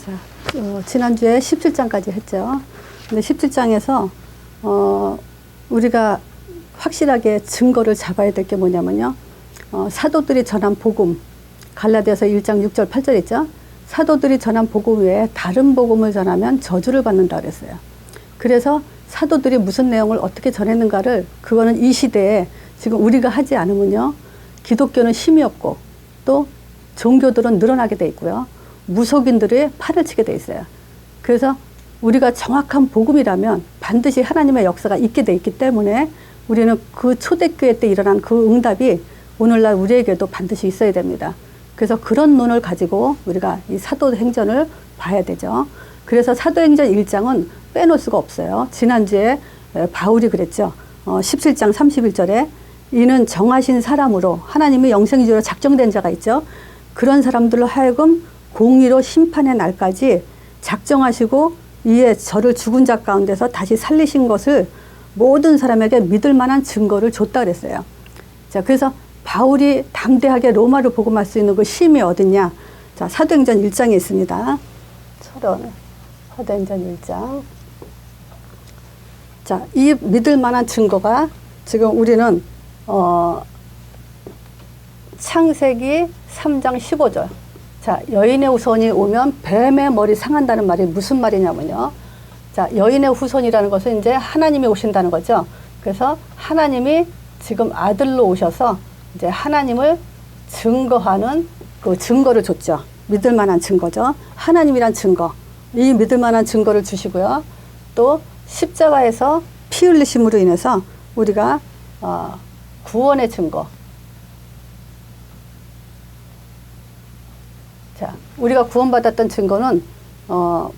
자, 지난주에 17장까지 했죠. 근데 17장에서 우리가 확실하게 증거를 잡아야 될 게 뭐냐면요. 사도들이 전한 복음, 갈라디아서 1장 6절 8절 있죠. 사도들이 전한 복음 외에 다른 복음을 전하면 저주를 받는다 그랬어요. 그래서 사도들이 무슨 내용을 어떻게 전했는가를, 그거는 이 시대에 지금 우리가 하지 않으면요, 기독교는 힘이 없고 또 종교들은 늘어나게 돼 있고요, 무속인들이 팔을 치게 돼 있어요. 그래서 우리가 정확한 복음이라면 반드시 하나님의 역사가 있게 돼 있기 때문에 우리는 그 초대교회 때 일어난 그 응답이 오늘날 우리에게도 반드시 있어야 됩니다. 그래서 그런 눈을 가지고 우리가 이 사도행전을 봐야 되죠. 그래서 사도행전 1장은 빼놓을 수가 없어요. 지난주에 바울이 그랬죠. 17장 31절에 이는 정하신 사람으로 하나님의 영생주로 작정된 자가 있죠. 그런 사람들로 하여금 공의로 심판의 날까지 작정하시고 이에 저를 죽은 자 가운데서 다시 살리신 것을 모든 사람에게 믿을 만한 증거를 줬다 그랬어요. 자, 그래서 바울이 담대하게 로마를 복음할 수 있는 그 힘이 어딨냐? 자, 사도행전 1장에 있습니다. 사도행전 1장. 자, 이 믿을 만한 증거가 지금 우리는 창세기 3장 15절. 자, 여인의 후손이 오면 뱀의 머리 상한다는 말이 무슨 말이냐면요. 자, 여인의 후손이라는 것은 이제 하나님이 오신다는 거죠. 그래서 하나님이 지금 아들로 오셔서 이제 하나님을 증거하는 그 증거를 줬죠. 믿을 만한 증거죠. 하나님이란 증거. 이 믿을 만한 증거를 주시고요. 또 십자가에서 피 흘리심으로 인해서 우리가 구원의 증거. 자, 우리가 구원받았던 증거는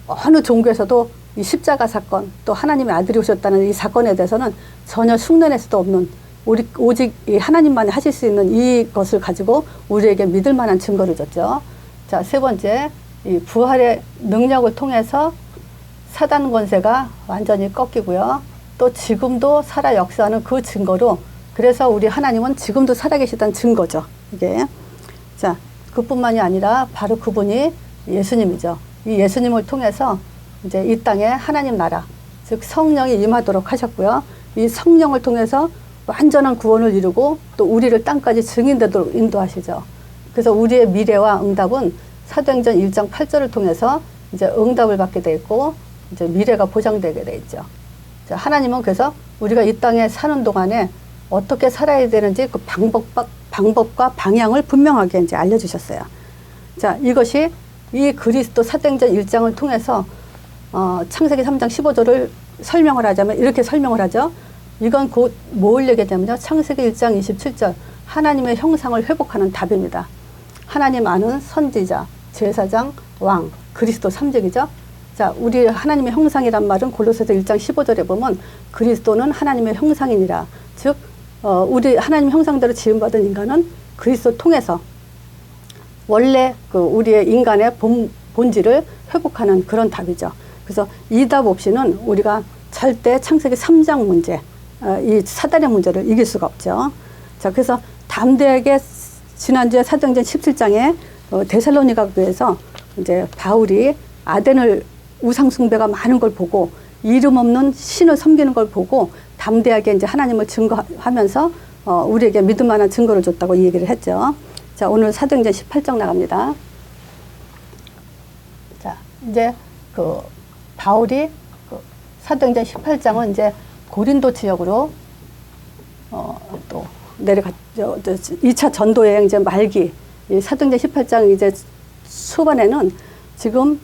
어느 종교에서도 이 십자가 사건, 또 하나님의 아들이 오셨다는 이 사건에 대해서는 전혀 흉내낼 수도 없는, 오직 하나님만이 하실 수 있는 이것을 가지고 우리에게 믿을 만한 증거를 줬죠. 자, 세 번째, 이 부활의 능력을 통해서 사단 권세가 완전히 꺾이고요. 또 지금도 살아 역사하는 그 증거로, 그래서 우리 하나님은 지금도 살아계시다는 증거죠. 이게. 자, 그뿐만이 아니라 바로 그분이 예수님이죠. 이 예수님을 통해서 이제 이 땅에 하나님 나라, 즉 성령이 임하도록 하셨고요. 이 성령을 통해서 완전한 구원을 이루고 또 우리를 땅까지 증인되도록 인도하시죠. 그래서 우리의 미래와 응답은 사도행전 1장 8절을 통해서 이제 응답을 받게 돼 있고 이제 미래가 보장되게 돼 있죠. 자, 하나님은 그래서 우리가 이 땅에 사는 동안에 어떻게 살아야 되는지 그 방법과 방향을 분명하게 이제 알려주셨어요. 자, 이것이 이 그리스도 사도행전 1장을 통해서 창세기 3장 15절을 설명을 하자면 이렇게 설명을 하죠. 이건 곧 뭘 얘기하냐면요. 창세기 1장 27절 하나님의 형상을 회복하는 답입니다. 하나님 아는 선지자, 제사장, 왕, 그리스도 3직이죠. 자, 우리 하나님의 형상이란 말은 골로새서 1장 15절에 보면 그리스도는 하나님의 형상이니라. 즉 우리 하나님 형상대로 지음받은 인간은 그리스도 통해서 원래 그 우리의 인간의 본질을 회복하는 그런 답이죠. 그래서 이 답 없이는 우리가 절대 창세기 3장 문제, 이 사단의 문제를 이길 수가 없죠. 자, 그래서 담대하게 지난주에 사도행전 17장에 데살로니가 교회에서 이제 바울이 아덴을 우상 숭배가 많은 걸 보고 이름 없는 신을 섬기는 걸 보고 담대하게 이제 하나님을 증거하면서 우리에게 믿을 만한 증거를 줬다고 이 얘기를 했죠. 자, 오늘 사도행전 18장 나갑니다. 자, 이제 그 바울이 그 사도행전 18장은 이제 고린도 지역으로 또 내려갔죠. 2차 전도 여행 이제 말기, 이 사도행전 18장 이제 초반에는 지금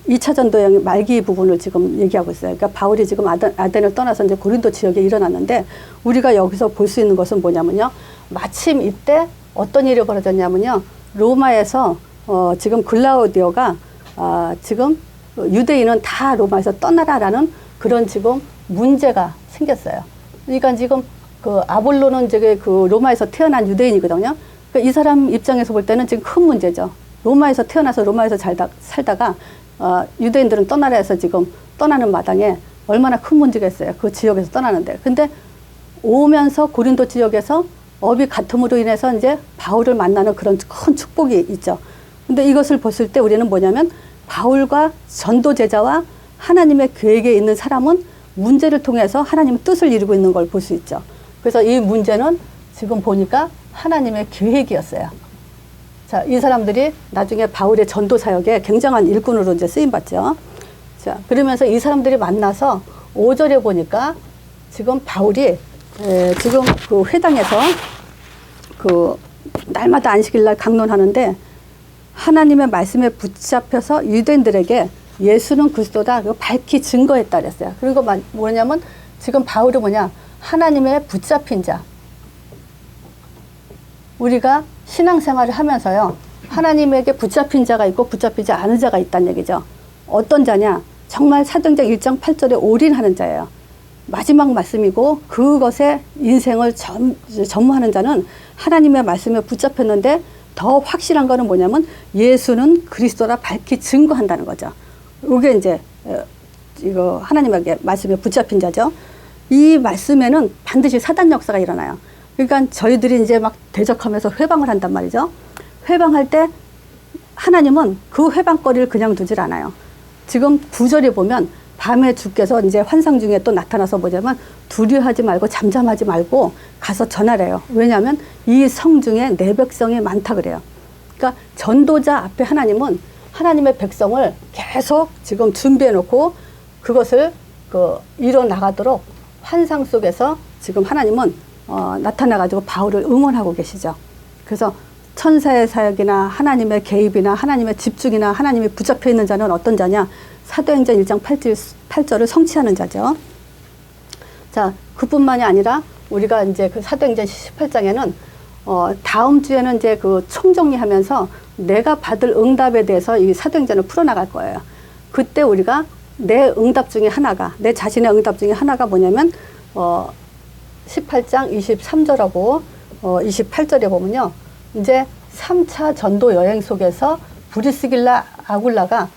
2차 전도 여행 말기 부분을 지금 얘기하고 있어요. 그러니까 바울이 지금 아덴을 떠나서 이제 고린도 지역에 일어났는데 우리가 여기서 볼 수 있는 것은 뭐냐면요. 마침 이때 어떤 일이 벌어졌냐면요. 로마에서 지금 글라우디오가 지금 유대인은 다 로마에서 떠나라라는 그런 지금 문제가 생겼어요. 그러니까 지금 그 아볼로는 저게 그 로마에서 태어난 유대인이거든요. 그러니까 이 사람 입장에서 볼 때는 지금 큰 문제죠. 로마에서 태어나서 로마에서 살다가 유대인들은 떠나라 해서 지금 떠나는 마당에 얼마나 큰 문제가 있어요. 그 지역에서 떠나는데. 근데 오면서 고린도 지역에서 업이 같음으로 인해서 이제 바울을 만나는 그런 큰 축복이 있죠. 근데 이것을 봤을 때 우리는 뭐냐면 바울과 전도 제자와 하나님의 계획에 있는 사람은 문제를 통해서 하나님의 뜻을 이루고 있는 걸 볼 수 있죠. 그래서 이 문제는 지금 보니까 하나님의 계획이었어요. 자, 이 사람들이 나중에 바울의 전도 사역에 굉장한 일꾼으로 이제 쓰임 받죠. 자, 그러면서 이 사람들이 만나서 5절에 보니까 지금 바울이 지금 그 회당에서 그 날마다 안식일날 강론하는데 하나님의 말씀에 붙잡혀서 유대인들에게 예수는 그리스도다 밝히 증거했다 그랬어요. 그리고 뭐냐면 지금 바울이 뭐냐, 하나님의 붙잡힌 자. 우리가 신앙생활을 하면서요, 하나님에게 붙잡힌 자가 있고 붙잡히지 않은 자가 있다는 얘기죠. 어떤 자냐? 정말 사도행전 1장 8절에 올인하는 자예요. 마지막 말씀이고 그것에 인생을 전무하는 자는 하나님의 말씀에 붙잡혔는데 더 확실한 거는 뭐냐면 예수는 그리스도라 밝히 증거한다는 거죠. 이게 이제 이거 하나님에게 말씀에 붙잡힌 자죠. 이 말씀에는 반드시 사단 역사가 일어나요. 그러니까 저희들이 이제 막 대적하면서 회방을 한단 말이죠. 회방할 때 하나님은 그 회방거리를 그냥 두질 않아요. 지금 9절에 보면 밤에 주께서 이제 환상 중에 또 나타나서 뭐냐면 두려워하지 말고 잠잠하지 말고 가서 전하래요. 왜냐하면 이 성 중에 내 백성이 많다 그래요. 그러니까 전도자 앞에 하나님은 하나님의 백성을 계속 지금 준비해 놓고 그것을 이뤄 나가도록 환상 속에서 지금 하나님은 나타나가지고 바울을 응원하고 계시죠. 그래서 천사의 사역이나 하나님의 개입이나 하나님의 집중이나 하나님이 붙잡혀 있는 자는 어떤 자냐? 사도행전 1장 8절을 성취하는 자죠. 자, 그뿐만이 아니라 우리가 이제 그 사도행전 18장에는 다음 주에는 이제 그 총정리하면서 내가 받을 응답에 대해서 이 사도행전을 풀어나갈 거예요. 그때 우리가 내 응답 중에 하나가, 내 자신의 응답 중에 하나가 뭐냐면 18장 23절하고 28절에 보면요. 이제 3차 전도 여행 속에서 브리스길라 아굴라가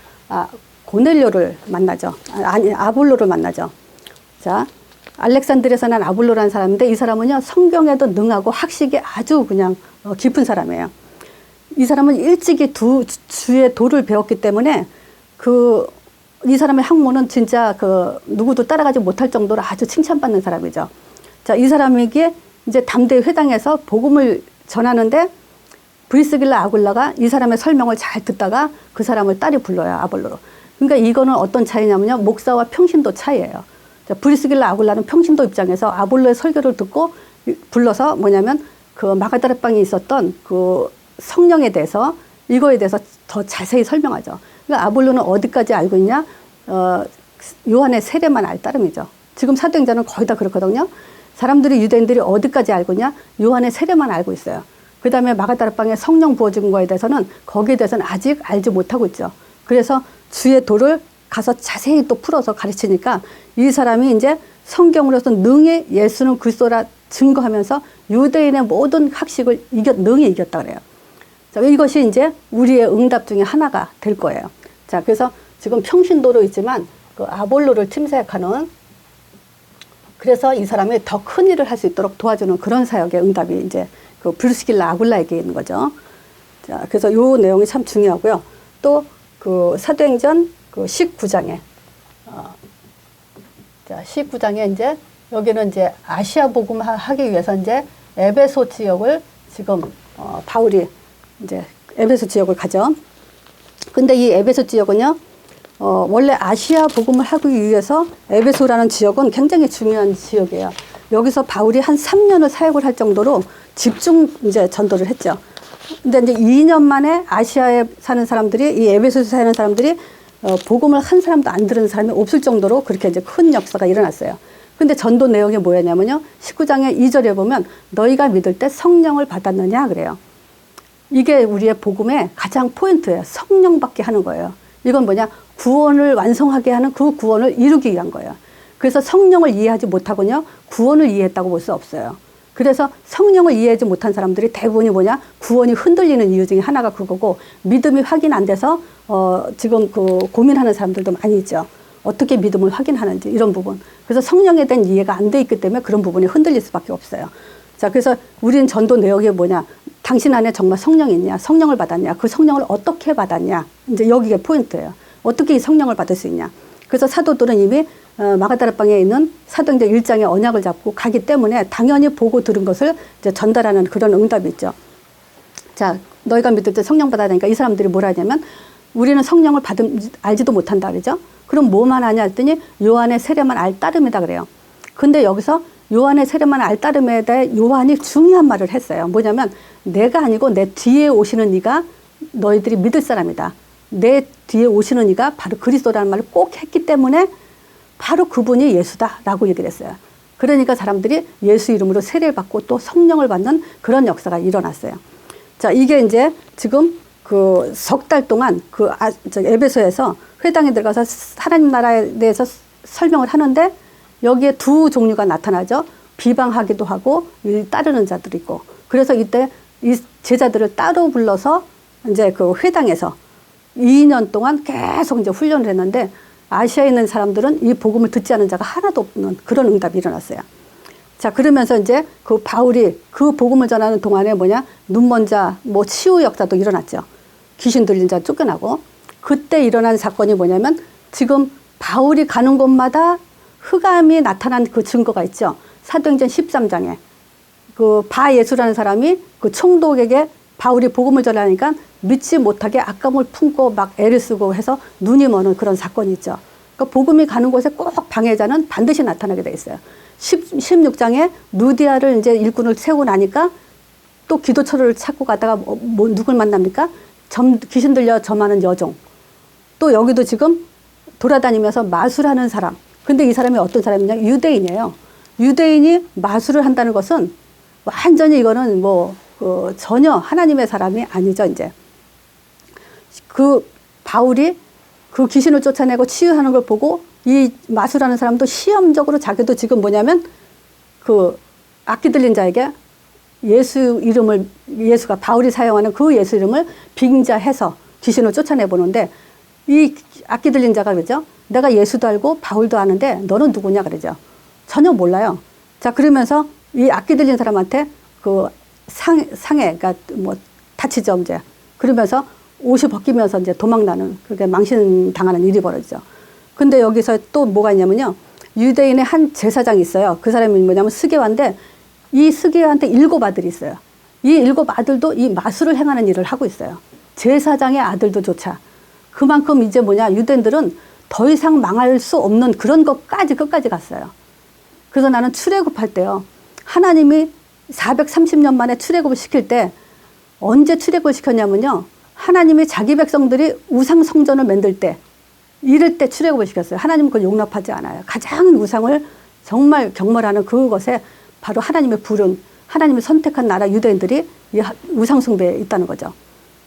고넬료를 만나죠. 아니, 아볼로를 만나죠. 자, 알렉산드리아에서 난 아볼로라는 사람인데 이 사람은요, 성경에도 능하고 학식이 아주 그냥 깊은 사람이에요. 이 사람은 일찍이 주의 도를 배웠기 때문에 이 사람의 학문은 진짜 누구도 따라가지 못할 정도로 아주 칭찬받는 사람이죠. 자, 이 사람에게 이제 담대 회당에서 복음을 전하는데 브리스길라 아굴라가 이 사람의 설명을 잘 듣다가 그 사람을 딸이 불러요, 아볼로로. 그러니까 이거는 어떤 차이냐면요, 목사와 평신도 차이예요. 자, 브리스길라 아굴라는 평신도 입장에서 아볼로의 설교를 듣고 불러서 뭐냐면 그 마가다락방에 있었던 그 성령에 대해서 이거에 대해서 더 자세히 설명하죠. 그러니까 아볼로는 어디까지 알고 있냐? 요한의 세례만 알 따름이죠. 지금 사도행전은 거의 다 그렇거든요. 사람들이 유대인들이 어디까지 알고 있냐? 요한의 세례만 알고 있어요. 그 다음에 마가다락방에 성령 부어준 거에 대해서는 거기에 대해서는 아직 알지 못하고 있죠. 그래서 주의 도를 가서 자세히 또 풀어서 가르치니까 이 사람이 이제 성경으로서 능히 예수는 그리스도라 증거하면서 유대인의 모든 학식을 능히 이겼다 그래요. 자, 이것이 이제 우리의 응답 중에 하나가 될 거예요. 자, 그래서 지금 평신도로 있지만 그 아볼로를 팀색하는, 그래서 이 사람이 더 큰 일을 할 수 있도록 도와주는 그런 사역의 응답이 이제 그 브리스길라 아굴라에게 있는 거죠. 자, 그래서 요 내용이 참 중요하고요. 또 그 사도행전 그 19장에, 자, 19장에 이제 여기는 이제 아시아 복음 하기 위해서 이제 에베소 지역을 지금 바울이 이제 에베소 지역을 가죠. 근데 이 에베소 지역은요, 원래 아시아 복음을 하기 위해서 에베소라는 지역은 굉장히 중요한 지역이에요. 여기서 바울이 한 3년을 사역을 할 정도로 집중 이제 전도를 했죠. 근데 이제 2년 만에 아시아에 사는 사람들이, 이 에베소에 사는 사람들이 복음을 한 사람도 안 들은 사람이 없을 정도로 그렇게 이제 큰 역사가 일어났어요. 근데 전도 내용이 뭐였냐면요, 19장의 2절에 보면 너희가 믿을 때 성령을 받았느냐 그래요. 이게 우리의 복음의 가장 포인트예요. 성령 받게 하는 거예요. 이건 뭐냐, 구원을 완성하게 하는 그 구원을 이루기 위한 거예요. 그래서 성령을 이해하지 못하고요, 구원을 이해했다고 볼 수 없어요. 그래서 성령을 이해하지 못한 사람들이 대부분이 뭐냐, 구원이 흔들리는 이유 중에 하나가 그거고, 믿음이 확인 안 돼서 지금 고민하는 사람들도 많이 있죠. 어떻게 믿음을 확인하는지, 이런 부분. 그래서 성령에 대한 이해가 안 돼 있기 때문에 그런 부분이 흔들릴 수밖에 없어요. 자, 그래서 우리는 전도 내용이 뭐냐, 당신 안에 정말 성령이 있냐? 성령을 받았냐? 그 성령을 어떻게 받았냐? 이제 여기가 포인트예요. 어떻게 이 성령을 받을 수 있냐? 그래서 사도들은 이미 마가다락방에 있는 사도행전 1장의 언약을 잡고 가기 때문에 당연히 보고 들은 것을 이제 전달하는 그런 응답이 있죠. 자, 너희가 믿을 때 성령 받아야 되니까 이 사람들이 뭐라 하냐면 우리는 성령을 알지도 못한다 그러죠. 그럼 뭐만 하냐 했더니 요한의 세례만 알 따름이다 그래요. 근데 여기서 요한의 세례만 알 따름에 대해 요한이 중요한 말을 했어요. 뭐냐면 내가 아니고 내 뒤에 오시는 이가 너희들이 믿을 사람이다. 내 뒤에 오시는 이가 바로 그리스도라는 말을 꼭 했기 때문에 바로 그분이 예수다라고 얘기를 했어요. 그러니까 사람들이 예수 이름으로 세례를 받고 또 성령을 받는 그런 역사가 일어났어요. 자, 이게 이제 지금 그 석 달 동안 그 에베소에서 회당에 들어가서 하나님 나라에 대해서 설명을 하는데 여기에 두 종류가 나타나죠. 비방하기도 하고 따르는 자들이 있고. 그래서 이때 이 제자들을 따로 불러서 이제 그 회당에서 2년 동안 계속 이제 훈련을 했는데 아시아에 있는 사람들은 이 복음을 듣지 않은 자가 하나도 없는 그런 응답이 일어났어요. 자, 그러면서 이제 그 바울이 그 복음을 전하는 동안에 뭐냐, 눈먼 자, 뭐 치유 역사도 일어났죠. 귀신 들린 자 쫓겨나고. 그때 일어난 사건이 뭐냐면 지금 바울이 가는 곳마다 흑암이 나타난 그 증거가 있죠. 사도행전 13장에 그 바예수라는 사람이 그 총독에게 바울이 복음을 전하니까 믿지 못하게 악감을 품고 막 애를 쓰고 해서 눈이 머는 그런 사건이 있죠. 그러니까 복음이 가는 곳에 꼭 방해자는 반드시 나타나게 돼 있어요. 16장에 루디아를 이제 일꾼을 세우고 나니까 또 기도처를 찾고 가다가 뭐 누굴 만납니까? 귀신 들려 점하는 여종. 또 여기도 지금 돌아다니면서 마술하는 사람. 근데 이 사람이 어떤 사람이냐? 유대인이에요. 유대인이 마술을 한다는 것은 완전히 이거는 뭐 전혀 하나님의 사람이 아니죠, 이제. 그 바울이 그 귀신을 쫓아내고 치유하는 걸 보고 이 마술하는 사람도 시험적으로 자기도 지금 뭐냐면 그 악기 들린 자에게 예수 이름을, 예수가 바울이 사용하는 그 예수 이름을 빙자해서 귀신을 쫓아내보는데 이 악기 들린 자가 그러죠. 내가 예수도 알고 바울도 아는데 너는 누구냐 그러죠. 전혀 몰라요. 자, 그러면서 이 악기 들린 사람한테 그 상해, 그러니까 뭐 다치죠, 이제. 그러면서 옷이 벗기면서 이제 도망나는, 그렇게 망신당하는 일이 벌어지죠. 근데 여기서 또 뭐가 있냐면요. 유대인의 한 제사장이 있어요. 그 사람이 뭐냐면 스게와인데 이 스게와한테 7 아들이 있어요. 이 7 아들도 이 마술을 행하는 일을 하고 있어요. 제사장의 아들도 조차. 그만큼 이제 뭐냐, 유대인들은 더 이상 망할 수 없는 그런 것까지 끝까지 갔어요. 그래서 나는 출애굽할 때요. 하나님이 430년 만에 출애굽을 시킬 때 언제 출애굽을 시켰냐면요. 하나님이 자기 백성들이 우상 성전을 만들 때 이럴 때 출애굽을 시켰어요. 하나님은 그걸 용납하지 않아요. 가장 우상을 정말 경멸하는 그것에 바로 하나님의 부른, 하나님이 선택한 나라 유대인들이 이 우상 숭배에 있다는 거죠.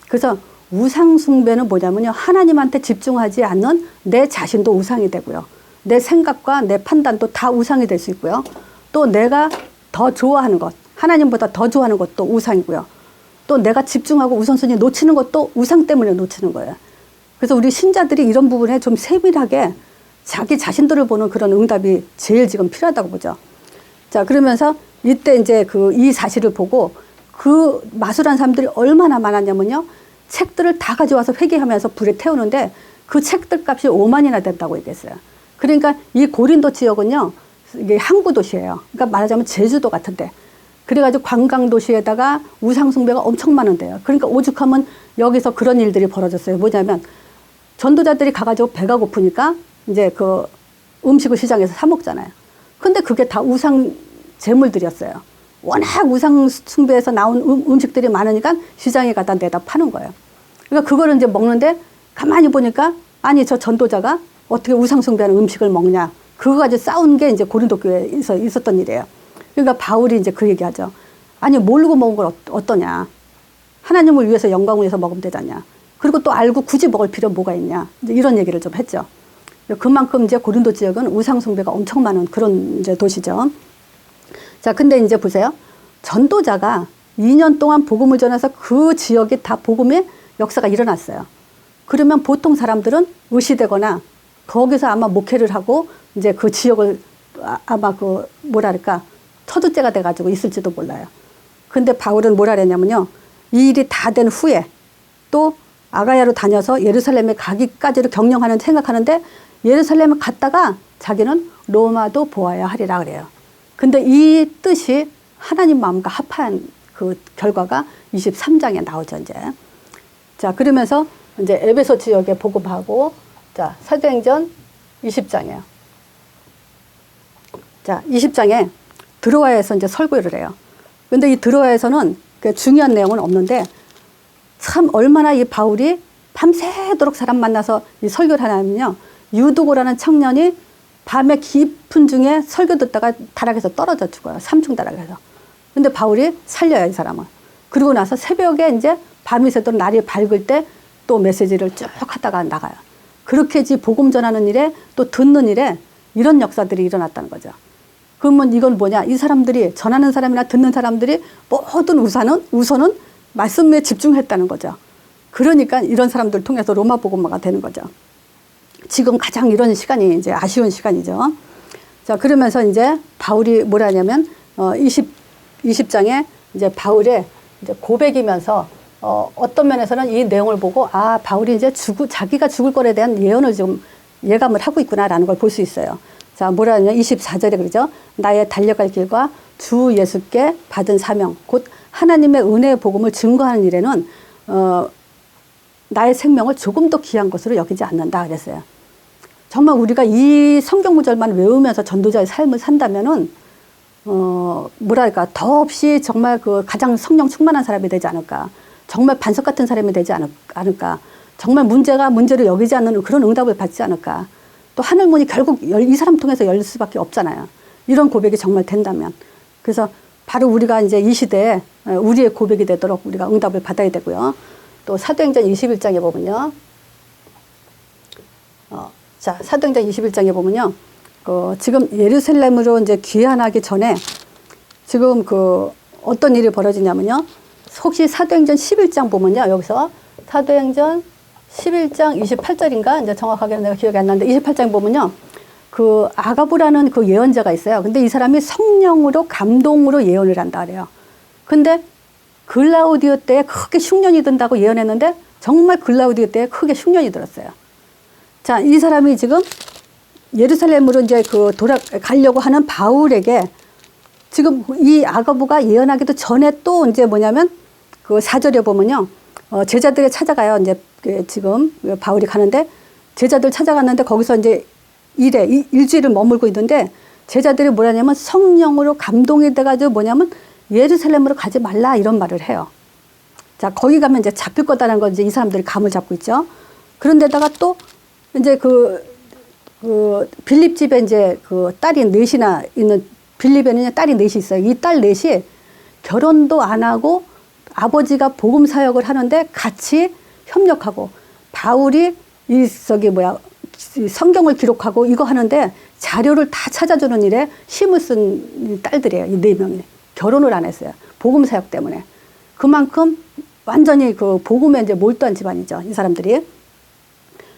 그래서 우상 숭배는 뭐냐면요. 하나님한테 집중하지 않는 내 자신도 우상이 되고요. 내 생각과 내 판단도 다 우상이 될 수 있고요. 또 내가 더 좋아하는 것, 하나님보다 더 좋아하는 것도 우상이고요. 또 내가 집중하고 우선순위 놓치는 것도 우상 때문에 놓치는 거예요. 그래서 우리 신자들이 이런 부분에 좀 세밀하게 자기 자신들을 보는 그런 응답이 제일 지금 필요하다고 보죠. 자, 그러면서 이때 이제 이 사실을 보고 그 마술한 사람들이 얼마나 많았냐면요. 책들을 다 가져와서 회개하면서 불에 태우는데 그 책들 값이 5만이나 된다고 얘기했어요. 그러니까 이 고린도 지역은요, 이게 항구 도시예요. 그러니까 말하자면 제주도 같은데. 그래가지고 관광 도시에다가 우상 숭배가 엄청 많은데요. 그러니까 오죽하면 여기서 그런 일들이 벌어졌어요. 뭐냐면 전도자들이 가가지고 배가 고프니까 이제 그 음식을 시장에서 사 먹잖아요. 근데 그게 다 우상 제물들이었어요. 워낙 우상 숭배에서 나온 음식들이 많으니까 시장에 갖다 내다 파는 거예요. 그러니까 그거를 이제 먹는데 가만히 보니까 아니 저 전도자가 어떻게 우상 숭배하는 음식을 먹냐. 그거 가지고 싸운 게 이제 고린도 교회에서 있었던 일이에요. 그러니까 바울이 이제 그 얘기하죠. 아니 모르고 먹은 걸 어떠냐. 하나님을 위해서 영광을 위해서 먹으면 되잖냐. 그리고 또 알고 굳이 먹을 필요 뭐가 있냐. 이제 이런 얘기를 좀 했죠. 그만큼 이제 고린도 지역은 우상 숭배가 엄청 많은 그런 이제 도시죠. 자, 근데 이제 보세요. 전도자가 2년 동안 복음을 전해서 그 지역에 다 복음의 역사가 일어났어요. 그러면 보통 사람들은 의시되거나 거기서 아마 목회를 하고 이제 그 지역을 아마 뭐랄까, 터두째가 돼가지고 있을지도 몰라요. 근데 바울은 뭐라 그랬냐면요. 이 일이 다 된 후에 또 아가야로 다녀서 예루살렘에 가기까지를 경영하는 생각하는데 예루살렘에 갔다가 자기는 로마도 보아야 하리라 그래요. 근데 이 뜻이 하나님 마음과 합한 그 결과가 23장에 나오죠, 이제. 자, 그러면서 이제 에베소 지역에 복음하고, 자, 사도행전 20장이에요. 자, 20장에 드로아에서 이제 설교를 해요. 근데 이 드로아에서는 그 중요한 내용은 없는데 참 얼마나 이 바울이 밤새도록 사람 만나서 이 설교를 하냐면요. 유두고라는 청년이 밤에 깊은 중에 설교 듣다가 다락에서 떨어져 죽어요. 삼중 다락에서. 근데 바울이 살려요, 이 사람을. 그리고 나서 새벽에 이제 밤이 새도록 날이 밝을 때 또 메시지를 쭉 하다가 나가요. 그렇게 복음 전하는 일에 또 듣는 일에 이런 역사들이 일어났다는 거죠. 그러면 이건 뭐냐? 이 사람들이 전하는 사람이나 듣는 사람들이 모든 우선은 말씀에 집중했다는 거죠. 그러니까 이런 사람들 통해서 로마 복음화가 되는 거죠. 지금 가장 이런 시간이 이제 아쉬운 시간이죠. 자, 그러면서 이제 바울이 뭐라 하냐면 20장에 이제 바울의 이제 고백이면서 어떤 면에서는 이 내용을 보고 아, 바울이 이제 자기가 죽을 거에 대한 예언을 좀 예감을 하고 있구나라는 걸 볼 수 있어요. 자, 뭐라 하냐면 24절에 그러죠. 나의 달려갈 길과 주 예수께 받은 사명 곧 하나님의 은혜의 복음을 증거하는 일에는 나의 생명을 조금 더 귀한 것으로 여기지 않는다 그랬어요. 정말 우리가 이 성경 구절만 외우면서 전도자의 삶을 산다면은 뭐랄까 더없이 정말 그 가장 성령 충만한 사람이 되지 않을까. 정말 반석 같은 사람이 되지 않을까. 정말 문제를 여기지 않는 그런 응답을 받지 않을까. 또 하늘문이 결국 이 사람 통해서 열릴 수밖에 없잖아요. 이런 고백이 정말 된다면. 그래서 바로 우리가 이제 이 시대에 우리의 고백이 되도록 우리가 응답을 받아야 되고요. 또 사도행전 21장에 보면요. 자, 사도행전 21장에 보면요. 지금 예루살렘으로 이제 귀환하기 전에 지금 어떤 일이 벌어지냐면요. 혹시 사도행전 11장 보면요. 여기서 사도행전 11장 28절인가? 이제 정확하게 내가 기억이 안 나는데 28장 보면요. 아가부라는 그 예언자가 있어요. 근데 이 사람이 성령으로 감동으로 예언을 한다 그래요. 근데 글라우디오 때에 크게 흉년이 든다고 예언했는데 정말 글라우디오 때에 크게 흉년이 들었어요. 자, 이 사람이 지금 예루살렘으로 이제 가려고 하는 바울에게 지금 이 아가부가 예언하기도 전에 또 이제 뭐냐면 4절에 보면요. 제자들이 찾아가요. 이제 지금 바울이 가는데 제자들 찾아갔는데 거기서 이제 일주일을 머물고 있는데 제자들이 뭐라냐면 성령으로 감동이 돼가지고 뭐냐면 예루살렘으로 가지 말라 이런 말을 해요. 자, 거기 가면 이제 잡힐 거다라는 걸 이제 이 사람들이 감을 잡고 있죠. 그런데다가 또 이제 빌립 집에 이제 딸이 넷이나 있는 빌립에는 딸이 넷이 있어요. 이 딸 넷이 결혼도 안 하고 아버지가 복음 사역을 하는데 같이 협력하고 바울이 성경을 기록하고 이거 하는데 자료를 다 찾아주는 일에 힘을 쓴 딸들이에요. 이 네 명이. 결혼을 안 했어요. 복음 사역 때문에. 그만큼 완전히 복음에 이제 몰두한 집안이죠. 이 사람들이.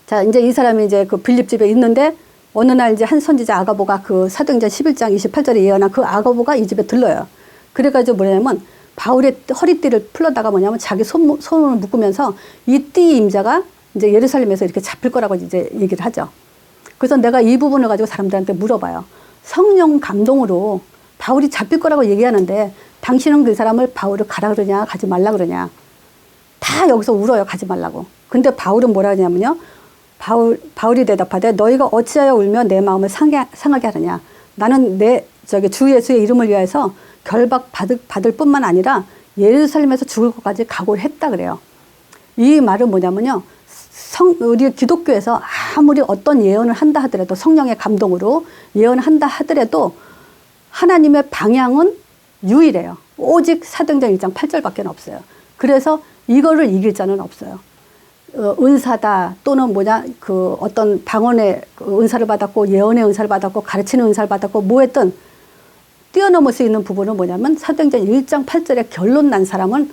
자, 이제 이 사람이 이제 빌립 집에 있는데 어느 날 이제 한 선지자 아가보가 사도행전 11장 28절에 예언한 아가보가 이 집에 들러요. 그래가지고 뭐냐면 바울의 허리띠를 풀러다가 뭐냐면 자기 손을 묶으면서 이 띠 임자가 이제 예루살렘에서 이렇게 잡힐 거라고 이제 얘기를 하죠. 그래서 내가 이 부분을 가지고 사람들한테 물어봐요. 성령 감동으로 바울이 잡힐 거라고 얘기하는데 당신은 그 사람을 바울을 가라 그러냐 가지 말라 그러냐. 다 여기서 울어요. 가지 말라고. 근데 바울은 뭐라 하냐면요. 바울이 대답하되 너희가 어찌하여 울며 내 마음을 상하게 하느냐. 나는 주 예수의 이름을 위해서 결박 받을 뿐만 아니라 예루살렘에서 죽을 것까지 각오를 했다 그래요. 이 말은 뭐냐면요. 우리 기독교에서 아무리 어떤 예언을 한다 하더라도 성령의 감동으로 예언을 한다 하더라도 하나님의 방향은 유일해요. 오직 사도행전 1장 8절밖에 없어요. 그래서 이거를 이길 자는 없어요. 은사다 또는 어떤 방언의 은사를 받았고 예언의 은사를 받았고 가르치는 은사를 받았고 뭐 했든 뛰어넘을 수 있는 부분은 뭐냐면 사도행전 1장 8절에 결론 난 사람은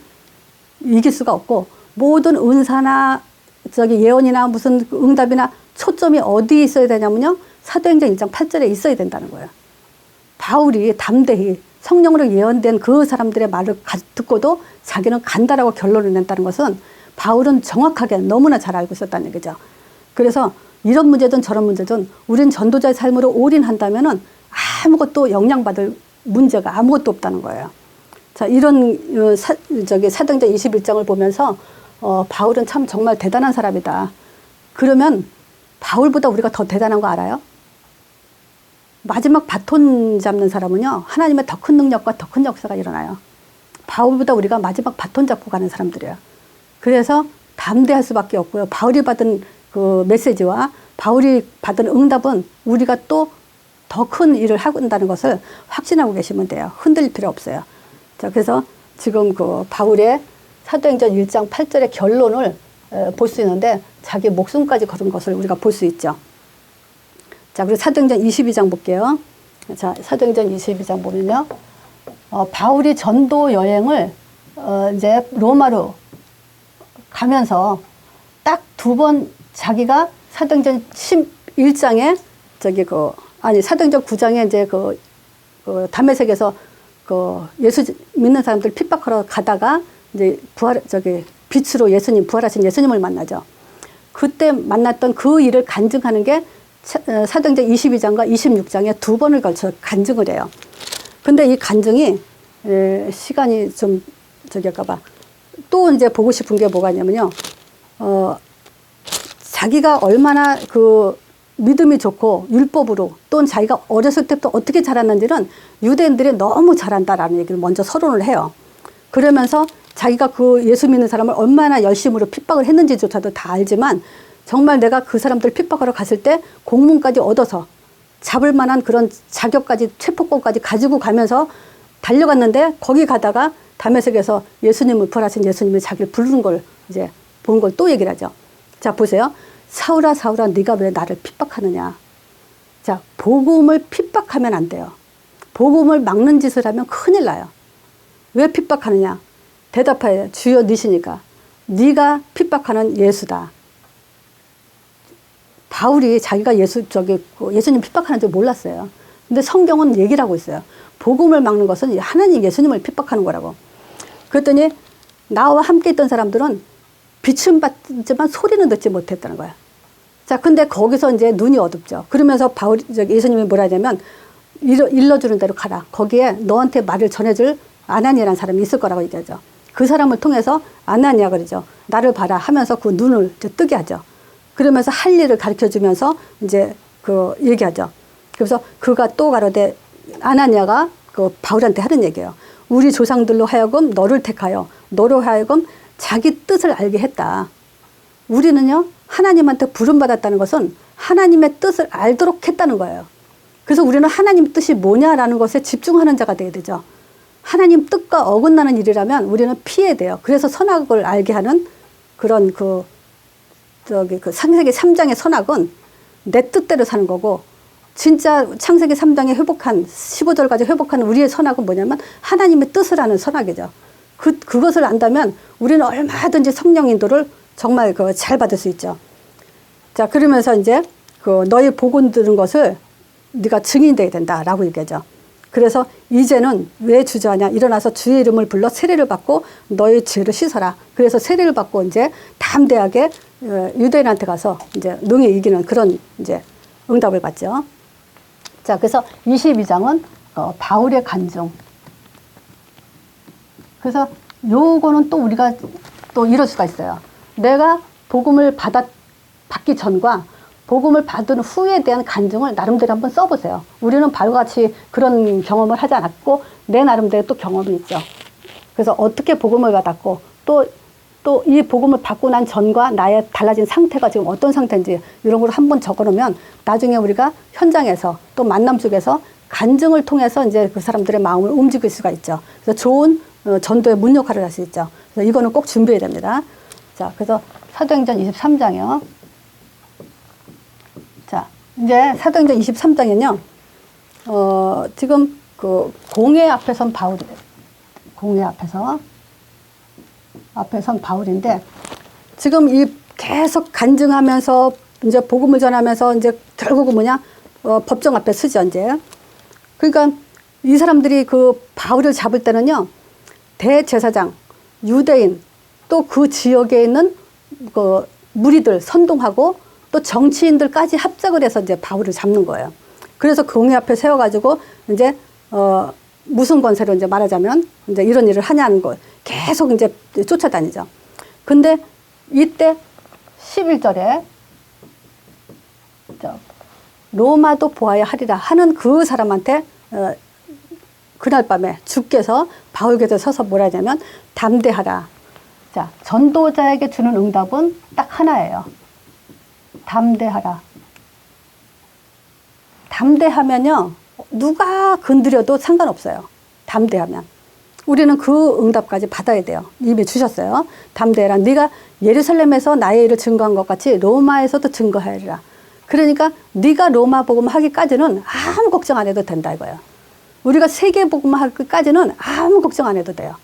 이길 수가 없고 모든 은사나 예언이나 무슨 응답이나 초점이 어디에 있어야 되냐면요. 사도행전 1장 8절에 있어야 된다는 거예요. 바울이 담대히 성령으로 예언된 그 사람들의 말을 듣고도 자기는 간다라고 결론을 냈다는 것은 바울은 정확하게 너무나 잘 알고 있었다는 얘기죠. 그래서 이런 문제든 저런 문제든 우린 전도자의 삶으로 올인한다면은 아무것도 영향받을 문제가 아무것도 없다는 거예요. 자, 이런 사도행전 21장을 보면서 바울은 참 정말 대단한 사람이다. 그러면 바울보다 우리가 더 대단한 거 알아요? 마지막 바톤 잡는 사람은요, 하나님의 더 큰 능력과 더 큰 역사가 일어나요. 바울보다 우리가 마지막 바톤 잡고 가는 사람들이에요. 그래서 담대할 수밖에 없고요. 바울이 받은 그 메시지와 바울이 받은 응답은 우리가 또 더 큰 일을 한다는 것을 확신하고 계시면 돼요. 흔들릴 필요 없어요. 자, 그래서 지금 그 바울의 사도행전 1장 8절의 결론을 볼 수 있는데 자기 목숨까지 걸은 것을 우리가 볼 수 있죠. 자, 그리고 사도행전 22장 볼게요. 자, 사도행전 22장 보면요. 바울이 전도 여행을 이제 로마로 가면서 딱 두 번 자기가 사도행전 11장에 사도행전 9장에 이제 그 다메섹에서 그 예수 믿는 사람들 핍박하러 가다가 이제 빛으로 부활하신 예수님을 만나죠. 그때 만났던 그 일을 간증하는 게 사도행전 22장과 26장에 두 번을 걸쳐 간증을 해요. 근데 이 간증이 시간이 좀 할까봐 또 이제 보고 싶은 게 뭐가 있냐면요. 자기가 얼마나 그 믿음이 좋고 율법으로 또는 자기가 어렸을 때부터 어떻게 자랐는지는 유대인들이 너무 잘한다라는 얘기를 먼저 서론을 해요. 그러면서 자기가 그 예수 믿는 사람을 얼마나 열심으로 핍박을 했는지조차도 다 알지만 정말 내가 그 사람들 핍박하러 갔을 때 공문까지 얻어서 잡을 만한 그런 자격까지 체포권까지 가지고 가면서 달려갔는데 거기 가다가 다메섹에서 예수님을 부활하신 예수님이 자기를 부르는 걸 이제 본 걸 또 얘기를 하죠. 자, 보세요. 사울아 사울아 네가 왜 나를 핍박하느냐. 자, 복음을 핍박하면 안 돼요. 복음을 막는 짓을 하면 큰일 나요. 왜 핍박하느냐. 대답하여 주여 니시니까 네가 핍박하는 예수다. 바울이 자기가 예수님 핍박하는 줄 몰랐어요. 근데 성경은 얘기를 하고 있어요. 복음을 막는 것은 하나님 예수님을 핍박하는 거라고. 그랬더니 나와 함께 있던 사람들은 빛은 봤지만 소리는 듣지 못했다는 거야. 자, 근데 거기서 이제 눈이 어둡죠. 그러면서 예수님이 뭐라 하냐면 일러주는 대로 가라. 거기에 너한테 말을 전해줄 아나니아라는 사람이 있을 거라고 얘기하죠. 그 사람을 통해서 아나니아 그러죠. 나를 봐라 하면서 그 눈을 이제 뜨게 하죠. 그러면서 할 일을 가르쳐 주면서 이제 그 얘기하죠. 그래서 그가 또 가로되 아나니아가 그 바울한테 하는 얘기예요. 우리 조상들로 하여금 너를 택하여 너로 하여금 자기 뜻을 알게 했다. 우리는요, 하나님한테 부름받았다는 것은 하나님의 뜻을 알도록 했다는 거예요. 그래서 우리는 하나님 뜻이 뭐냐라는 것에 집중하는 자가 되게 되죠. 하나님 뜻과 어긋나는 일이라면 우리는 피해야 돼요. 그래서 선악을 알게 하는 그런 그 창세기 3장의 선악은 내 뜻대로 사는 거고, 진짜 창세기 3장에 회복한 15절까지 회복한 우리의 선악은 뭐냐면 하나님의 뜻을 아는 선악이죠. 그것을 안다면 우리는 얼마든지 성령 인도를 정말 잘 받을 수 있죠. 자, 그러면서 이제 너희 복음 들은 것을 네가 증인되어야 된다라고 얘기하죠. 그래서 이제는 왜 주저하냐. 일어나서 주의 이름을 불러 세례를 받고 너희 죄를 씻어라. 그래서 세례를 받고 이제 담대하게 유대인한테 가서 이제 능히 이기는 그런 이제 응답을 받죠. 자, 그래서 22장은 바울의 간증. 그래서 요거는 또 우리가 또 이럴 수가 있어요. 내가 복음을 받기 전과 복음을 받은 후에 대한 간증을 나름대로 한번 써보세요. 우리는 바울과 같이 그런 경험을 하지 않았고 내 나름대로 또 경험이 있죠. 그래서 어떻게 복음을 받았고 또 이 복음을 받고 난 전과 나의 달라진 상태가 지금 어떤 상태인지 이런 걸 한번 적어놓으면 나중에 우리가 현장에서 또 만남 속에서 간증을 통해서 이제 그 사람들의 마음을 움직일 수가 있죠. 그래서 좋은 전도의 문 역할을 할 수 있죠. 그래서 이거는 꼭 준비해야 됩니다. 자, 그래서 사도행전 23장이요. 자, 이제 사도행전 23장에는요, 지금 그 공회 앞에 선 바울이에요. 공회 앞에 선 바울인데, 지금 이 계속 간증하면서 이제 복음을 전하면서 이제 결국은 뭐냐, 법정 앞에 서죠, 이제. 그러니까 이 사람들이 그 바울을 잡을 때는요, 대제사장, 유대인, 또 그 지역에 있는 그 무리들 선동하고 또 정치인들까지 합작을 해서 이제 바울을 잡는 거예요. 그래서 공회 앞에 세워가지고 이제 무슨 권세로 이제 말하자면 이제 이런 일을 하냐는 거 계속 이제 쫓아다니죠. 근데 이때 11절에 로마도 보아야 하리라 하는 그 사람한테 그날 밤에 주께서 바울 곁에 서서 뭐라 하냐면 담대하라. 자, 전도자에게 주는 응답은 딱 하나예요. 담대하라. 담대하면요, 누가 건드려도 상관없어요. 담대하면. 우리는 그 응답까지 받아야 돼요. 이미 주셨어요. 담대해라. 네가 예루살렘에서 나의 일을 증거한 것 같이 로마에서도 증거하리라. 그러니까 네가 로마 복음 하기까지는 아무 걱정 안 해도 된다 이거예요. 우리가 세계 복음 하기까지는 아무 걱정 안 해도 돼요.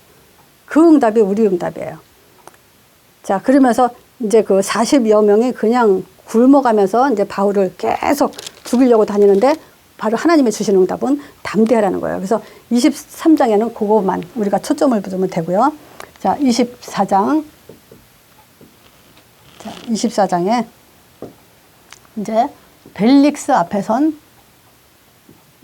그 응답이 우리 응답이에요. 자, 그러면서 이제 그 40여 명이 그냥 굶어가면서 이제 바울을 계속 죽이려고 다니는데 바로 하나님의 주신 응답은 담대하라는 거예요. 그래서 23장에는 그것만 우리가 초점을 두면 되고요. 자, 24장. 자, 24장에 이제 벨릭스 앞에선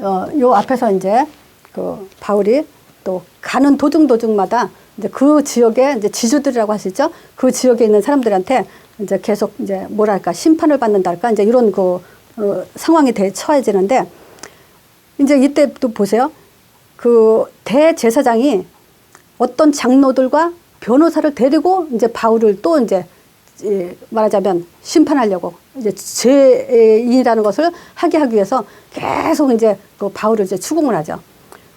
요 앞에서 이제 그 바울이 또 가는 도중마다 이제 그 지역에 이제 지주들이라고 하시죠. 그 지역에 있는 사람들한테 이제 계속 이제 뭐랄까 심판을 받는달까 이제 이런 그 상황이 처해지는데 이제 이때 또 보세요. 그 대제사장이 어떤 장로들과 변호사를 데리고 이제 바울을 또 이제 말하자면 심판하려고 이제 죄인이라는 것을 하게 하기 위해서 계속 이제 그 바울을 이제 추궁을 하죠.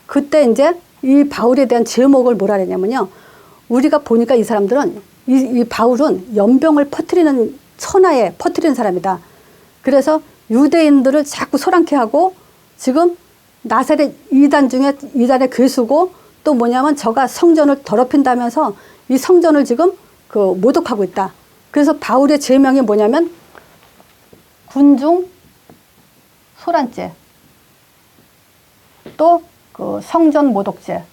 그때 이제 이 바울에 대한 제목을 뭐라 그랬냐면요. 우리가 보니까 이 사람들은 이 바울은 연병을 퍼뜨리는 천하에 퍼뜨리는 사람이다. 그래서 유대인들을 자꾸 소란케 하고 지금 나사렛 이단 중에 이단의 괴수고 또 뭐냐면 저가 성전을 더럽힌다면서 이 성전을 지금 그 모독하고 있다. 그래서 바울의 죄명이 뭐냐면 군중 소란죄, 또 그 성전 모독죄,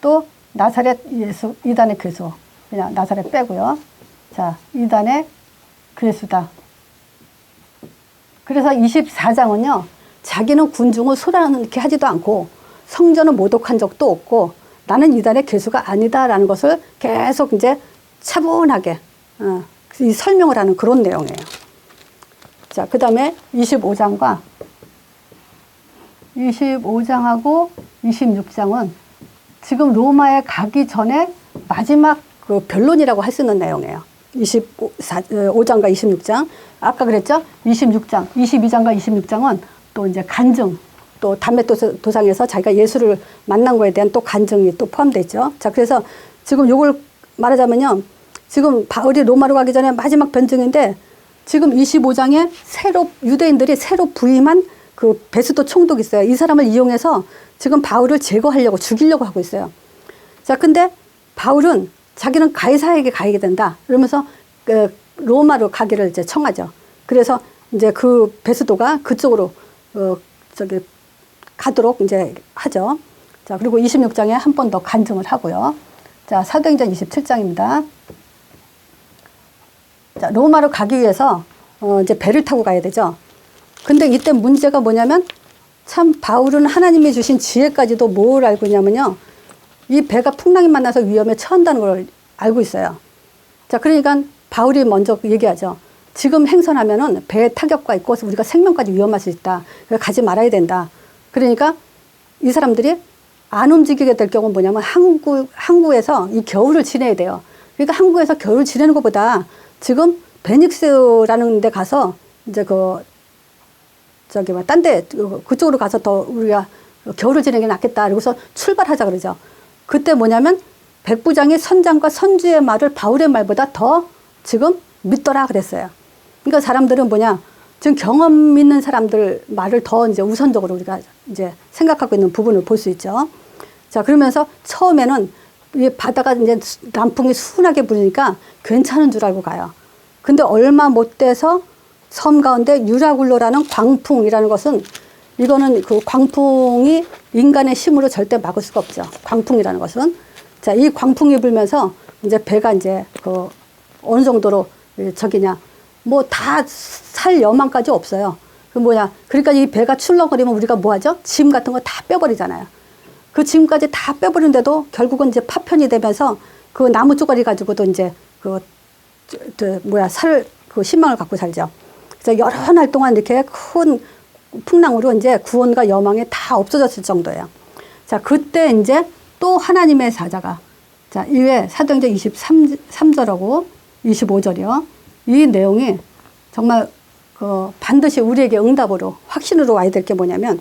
또 나사렛 예수 이단의 괴수, 그냥 나사렛 빼고요. 자, 이단의 괴수다. 그래서 24장은요, 자기는 군중을 소란케 하지도 않고 성전을 모독한 적도 없고 나는 이단의 괴수가 아니다라는 것을 계속 이제 차분하게 이 설명을 하는 그런 내용이에요. 자, 그 다음에 25장하고 26장은 지금 로마에 가기 전에 마지막 그 변론이라고 할 수 있는 내용이에요. 25장과 26장. 아까 그랬죠? 26장, 22장과 26장은 또 이제 간증, 또 담메 도상에서 자기가 예수를 만난 거에 대한 또 간증이 또 포함되어 있죠. 자, 그래서 지금 요걸 말하자면요. 지금 바울이 로마로 가기 전에 마지막 변증인데 지금 25장에 유대인들이 새로 부임한 그 베스도 총독이 있어요. 이 사람을 이용해서 지금 바울을 제거하려고 죽이려고 하고 있어요. 자, 근데 바울은 자기는 가이사에게 가야 된다. 그러면서 그 로마로 가기를 이제 청하죠. 그래서 이제 그 베스도가 그쪽으로 가도록 이제 하죠. 자, 그리고 26장에 한 번 더 간증을 하고요. 자, 사도행전 27장입니다. 자, 로마로 가기 위해서 이제 배를 타고 가야 되죠. 근데 이때 문제가 뭐냐면 참 바울은 하나님이 주신 지혜까지도 뭘 알고 있냐면요. 이 배가 풍랑이 만나서 위험에 처한다는 걸 알고 있어요. 자, 그러니까 바울이 먼저 얘기하죠. 지금 행선하면은 배에 타격과 있고 우리가 생명까지 위험할 수 있다. 그래서 가지 말아야 된다. 그러니까 이 사람들이 안 움직이게 될 경우는 뭐냐면 항구에서 이 겨울을 지내야 돼요. 그러니까 항구에서 겨울을 지내는 것보다 지금 베닉스라는 데 가서 이제 딴 데 그쪽으로 가서 더 우리가 겨울을 지내는 게 낫겠다. 그러고서 출발하자 그러죠. 그때 뭐냐면 백부장이 선장과 선주의 말을 바울의 말보다 더 지금 믿더라 그랬어요. 그러니까 사람들은 뭐냐, 지금 경험 있는 사람들 말을 더 이제 우선적으로 우리가 이제 생각하고 있는 부분을 볼 수 있죠. 자, 그러면서 처음에는 이 바다가 이제 남풍이 순하게 부니까 괜찮은 줄 알고 가요. 근데 얼마 못 돼서 섬 가운데 유라굴로라는 광풍이라는 것은 이거는 그 광풍이 인간의 힘으로 절대 막을 수가 없죠. 광풍이라는 것은. 자, 이 광풍이 불면서 이제 배가 이제 그 어느 정도로 저기냐 뭐 다 살 여망까지 없어요. 그 뭐냐. 그러니까 이 배가 출렁거리면 우리가 뭐 하죠? 짐 같은 거 다 빼버리잖아요. 그 짐까지 다 빼버리는데도 결국은 이제 파편이 되면서 그 나무 쪼가리 가지고도 이제 그 희망을 갖고 살죠. 그래서 여러 날 동안 이렇게 큰 풍랑으로 이제 구원과 여망이 다 없어졌을 정도예요. 자, 그때 이제 또 하나님의 사자가, 자, 이외에 사도행전 23절하고 25절이요. 이 내용이 정말 반드시 우리에게 응답으로, 확신으로 와야 될 게 뭐냐면,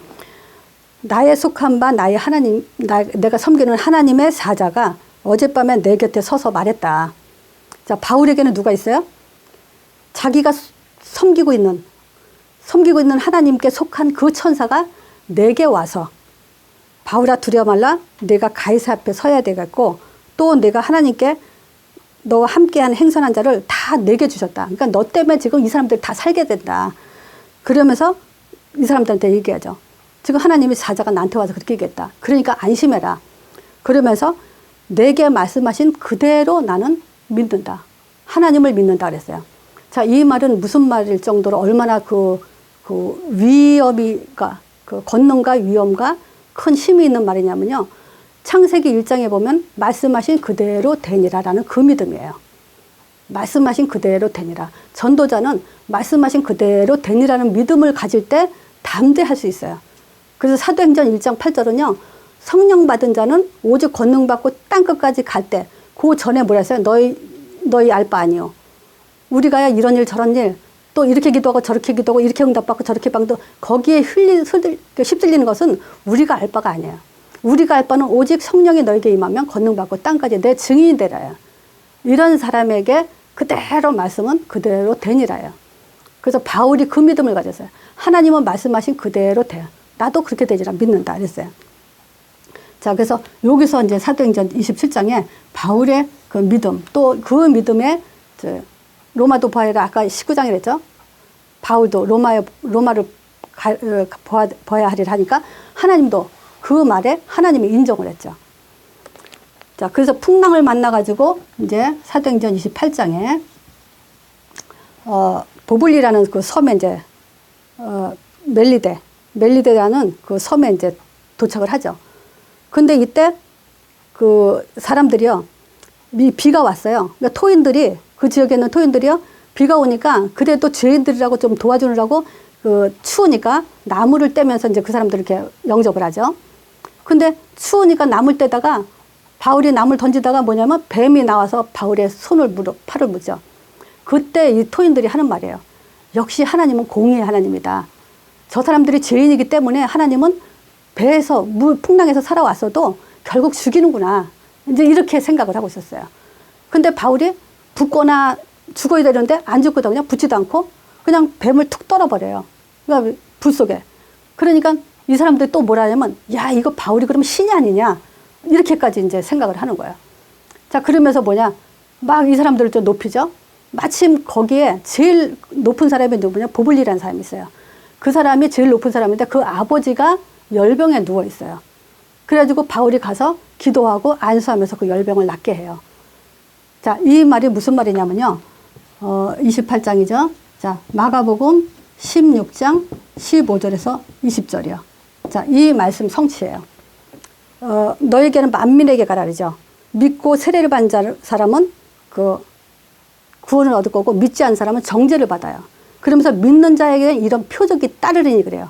나의 속한 바 나의 하나님, 내가 섬기는 하나님의 사자가 어젯밤에 내 곁에 서서 말했다. 자, 바울에게는 누가 있어요? 자기가 섬기고 있는 하나님께 속한 그 천사가 내게 와서, 바울아 두려워 말라, 내가 가이사 앞에 서야 되겠고, 또 내가 하나님께 너와 함께한 행선한 자를 다 내게 주셨다. 그러니까 너 때문에 지금 이 사람들 다 살게 된다. 그러면서 이 사람들한테 얘기하죠. 지금 하나님의 사자가 나한테 와서 그렇게 얘기했다. 그러니까 안심해라. 그러면서 내게 말씀하신 그대로 나는 믿는다. 하나님을 믿는다 그랬어요. 자, 이 말은 무슨 말일 정도로 얼마나 그 위험이가, 그 권능과 위험과 큰 힘이 있는 말이냐면요. 창세기 1장에 보면 말씀하신 그대로 되니라라는 그 믿음이에요. 말씀하신 그대로 되니라. 전도자는 말씀하신 그대로 되니라는 믿음을 가질 때 담대할 수 있어요. 그래서 사도행전 1장 8절은요. 성령 받은 자는 오직 권능 받고 땅끝까지 갈 때, 그 전에 뭐라 했어요? 너희 알 바 아니요. 우리가야 이런 일 저런 일, 또 이렇게 기도하고 저렇게 기도하고 이렇게 응답받고 저렇게 방도, 거기에 휩쓸리는 것은 우리가 알 바가 아니에요. 우리가 알 바는 오직 성령이 너에게 임하면 권능 받고 땅까지 내 증인이 되라요. 이런 사람에게 그대로 말씀은 그대로 되니라요. 그래서 바울이 그 믿음을 가졌어요. 하나님은 말씀하신 그대로 돼요. 나도 그렇게 되리라 믿는다 그랬어요. 자, 그래서 여기서 이제 사도행전 27장에 바울의 그 믿음, 또 그 믿음에 로마도 봐야, 아까 19장에 그랬죠. 바울도 로마를 봐야 하리라 하니까 하나님도 그 말에 하나님이 인정을 했죠. 자, 그래서 풍랑을 만나가지고 이제 사도행전 28장에 보블리라는 그 섬에 이제 멜리데라는 그 섬에 이제 도착을 하죠. 근데 이때 그 사람들이요, 비가 왔어요. 그러니까 토인들이, 그 지역에 있는 토인들이요, 비가 오니까 그래도 죄인들이라고 좀 도와주느라고 추우니까 나무를 떼면서 이제 그 사람들 이렇게 영접을 하죠. 근데 추우니까 나무를 떼다가 바울이 나무를 던지다가 뭐냐면 뱀이 나와서 바울의 팔을 무죠. 그때 이 토인들이 하는 말이에요. 역시 하나님은 공의의 하나님이다. 저 사람들이 죄인이기 때문에 하나님은 배에서 풍랑에서 살아왔어도 결국 죽이는구나. 이제 이렇게 생각을 하고 있었어요. 근데 바울이 붙거나 죽어야 되는데 안 죽거든. 그냥 붙지도 않고 그냥 뱀을 툭 떨어버려요. 그러니까 불 속에. 그러니까 이 사람들이 또 뭐라 하냐면, 야, 이거 바울이 그러면 신이 아니냐. 이렇게까지 이제 생각을 하는 거예요. 자, 그러면서 막 이 사람들을 좀 높이죠. 마침 거기에 제일 높은 사람이 누구냐? 보블리라는 사람이 있어요. 그 사람이 제일 높은 사람인데 그 아버지가 열병에 누워 있어요. 그래가지고 바울이 가서 기도하고 안수하면서 그 열병을 낫게 해요. 자, 이 말이 무슨 말이냐면요. 28장이죠. 자, 마가복음 16장 15절에서 20절이요. 자, 이 말씀 성취예요. 너에게는 만민에게 가라 그러죠. 믿고 세례를 받은 사람은 그 구원을 얻을 거고, 믿지 않은 사람은 정죄를 받아요. 그러면서 믿는 자에게는 이런 표적이 따르리니 그래요.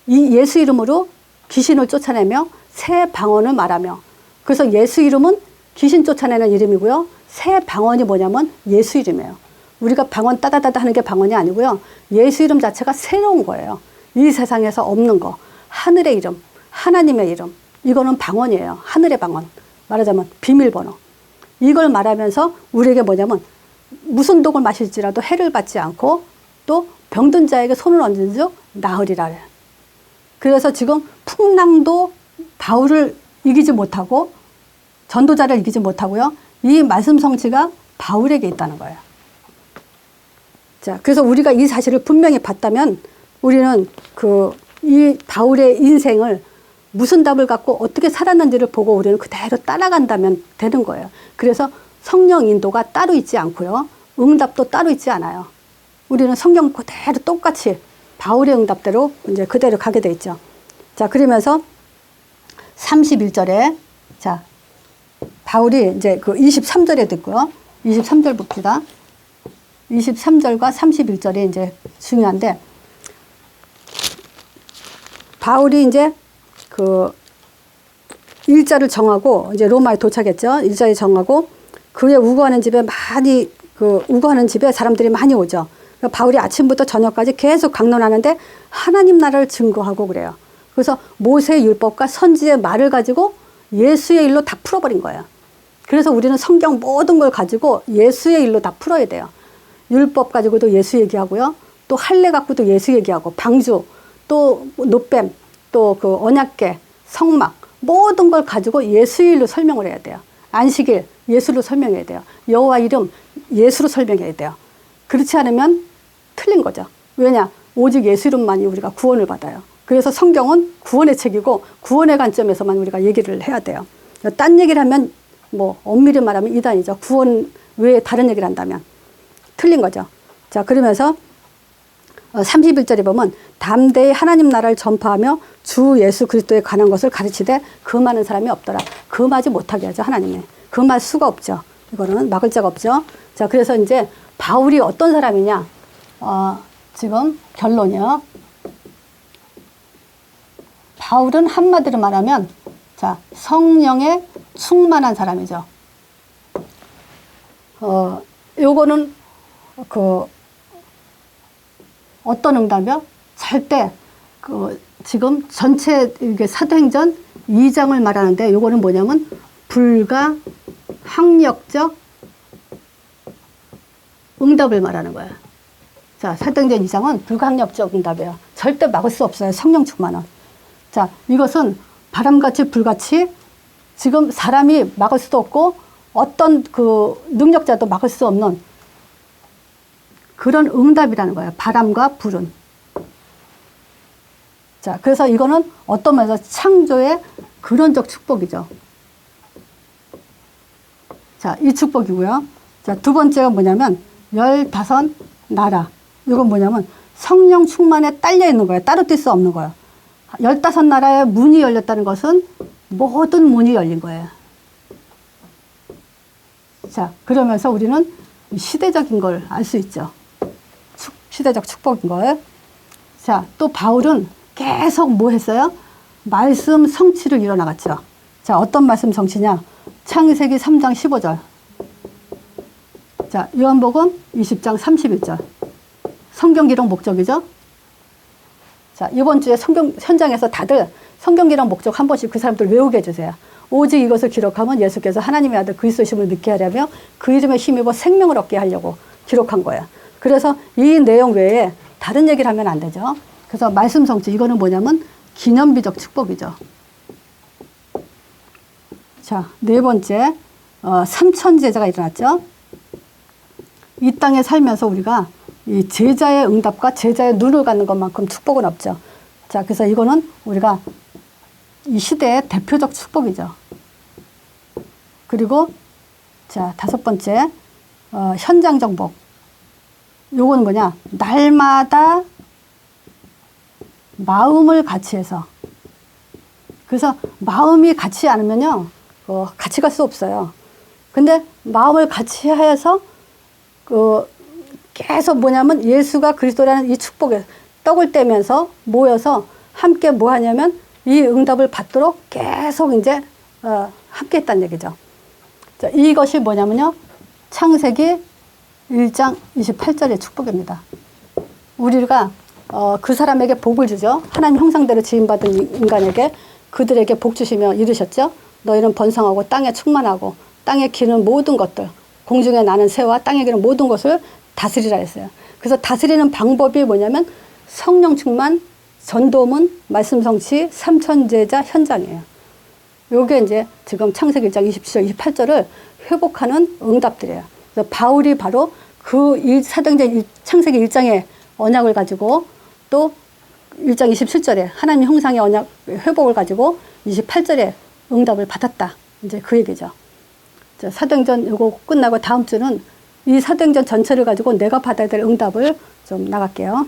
이 예수 이름으로 귀신을 쫓아내며 새 방언을 말하며. 그래서 예수 이름은 귀신 쫓아내는 이름이고요. 새 방언이 뭐냐면 예수 이름이에요. 우리가 방언 따다다다 하는 게 방언이 아니고요. 예수 이름 자체가 새로운 거예요. 이 세상에서 없는 거. 하늘의 이름, 하나님의 이름. 이거는 방언이에요. 하늘의 방언. 말하자면 비밀번호. 이걸 말하면서 우리에게 뭐냐면 무슨 독을 마실지라도 해를 받지 않고 또 병든 자에게 손을 얹은 즉 나으리라. 그래서 지금 풍랑도 바울을 이기지 못하고 전도자를 이기지 못하고요. 이 말씀 성취가 바울에게 있다는 거예요. 자, 그래서 우리가 이 사실을 분명히 봤다면 우리는 이 바울의 인생을 무슨 답을 갖고 어떻게 살았는지를 보고 우리는 그대로 따라간다면 되는 거예요. 그래서 성령 인도가 따로 있지 않고요. 응답도 따로 있지 않아요. 우리는 성경 그대로 똑같이 바울의 응답대로 이제 그대로 가게 돼 있죠. 자, 그러면서 31절에 자, 바울이 이제 23절에 듣고요. 23절 봅시다. 23절과 31절이 이제 중요한데, 바울이 이제 일자를 정하고 이제 로마에 도착했죠. 일자를 정하고 그의 우거하는 집에 우거하는 집에 사람들이 많이 오죠. 바울이 아침부터 저녁까지 계속 강론하는데 하나님 나라를 증거하고 그래요. 그래서 모세의 율법과 선지의 말을 가지고 예수의 일로 다 풀어버린 거예요. 그래서 우리는 성경 모든 걸 가지고 예수의 일로 다 풀어야 돼요. 율법 가지고도 예수 얘기하고요. 또 할례 갖고도 예수 얘기하고, 방주, 또 노뱀, 또 언약궤, 성막, 모든 걸 가지고 예수의 일로 설명을 해야 돼요. 안식일 예수로 설명해야 돼요. 여호와 이름 예수로 설명해야 돼요. 그렇지 않으면 틀린 거죠. 왜냐? 오직 예수 이름만이 우리가 구원을 받아요. 그래서 성경은 구원의 책이고 구원의 관점에서만 우리가 얘기를 해야 돼요. 딴 얘기를 하면 엄밀히 말하면 이단이죠. 구원 외에 다른 얘기를 한다면 틀린 거죠. 자, 그러면서 31절에 보면 담대히 하나님 나라를 전파하며 주 예수 그리스도에 관한 것을 가르치되 금하는 사람이 없더라. 금하지 못하게 하죠. 하나님이. 금할 수가 없죠. 이거는 막을 자가 없죠. 자, 그래서 이제 바울이 어떤 사람이냐. 지금 결론이요. 바울은 한마디로 말하면 자, 성령에 충만한 사람이죠. 요거는 어떤 응답이요? 절대 지금 전체 이게 사도행전 2장을 말하는데 요거는 뭐냐면 불가항력적 응답을 말하는 거예요. 자, 사도행전 2장은 불가항력적 응답이에요. 절대 막을 수 없어요. 성령 충만은. 자, 이것은 바람같이 불같이 지금 사람이 막을 수도 없고 어떤 능력자도 막을 수 없는 그런 응답이라는 거예요. 바람과 불은. 자, 그래서 이거는 어떤 면에서 창조의 근원적 축복이죠. 자, 이 축복이고요. 자, 두 번째가 뭐냐면 15나라. 이건 뭐냐면 성령 충만에 딸려 있는 거예요. 따로 뛸 수 없는 거예요. 15나라의 문이 열렸다는 것은 모든 문이 열린 거예요. 자, 그러면서 우리는 시대적인 걸 알 수 있죠. 시대적 축복인 거예요. 자, 또 바울은 계속 뭐 했어요? 말씀 성취를 이뤄나갔죠. 자, 어떤 말씀 성취냐? 창세기 3장 15절. 자, 요한복음 20장 31절. 성경 기록 목적이죠. 자, 이번 주에 성경 현장에서 다들 성경 기록 목적 한 번씩 그 사람들 외우게 해주세요. 오직 이것을 기록하면 예수께서 하나님의 아들 그리스도심을 믿게 하려며 그 이름에 힘입어 생명을 얻게 하려고 기록한 거예요. 그래서 이 내용 외에 다른 얘기를 하면 안 되죠. 그래서 말씀 성취, 이거는 뭐냐면 기념비적 축복이죠. 자, 네 번째, 3천 제자가 일어났죠. 이 땅에 살면서 우리가 이 제자의 응답과 제자의 눈을 갖는 것만큼 축복은 없죠. 자, 그래서 이거는 우리가 이 시대의 대표적 축복이죠. 그리고 자, 다섯 번째, 현장 정복. 요거는 뭐냐? 날마다 마음을 같이 해서. 그래서 마음이 같이 않으면요, 같이 갈 수 없어요. 근데 마음을 같이 해서 계속 뭐냐면 예수가 그리스도라는 이 축복에 떡을 떼면서 모여서 함께 뭐 하냐면 이 응답을 받도록 계속 이제 함께 했다는 얘기죠. 자, 이것이 뭐냐면요, 창세기 1장 28절의 축복입니다. 우리가 그 사람에게 복을 주죠. 하나님 형상대로 지음받은 인간에게 그들에게 복 주시며 이르셨죠. 너희는 번성하고 땅에 충만하고 땅에 기는 모든 것들, 공중에 나는 새와 땅에 기는 모든 것을 다스리라 했어요. 그래서 다스리는 방법이 뭐냐면 성령 충만, 전도문, 말씀 성취, 삼천제자 현장이에요. 요게 이제 지금 창세기 1장 27절, 28절을 회복하는 응답들이에요. 그래서 바울이 바로 사도행전 창세기 1장의 언약을 가지고 또 1장 27절에 하나님 형상의 언약 회복을 가지고 28절에 응답을 받았다. 이제 그 얘기죠. 사도행전 이거 끝나고 다음 주는 이 사도행전 전체를 가지고 내가 받아야 될 응답을 좀 나갈게요.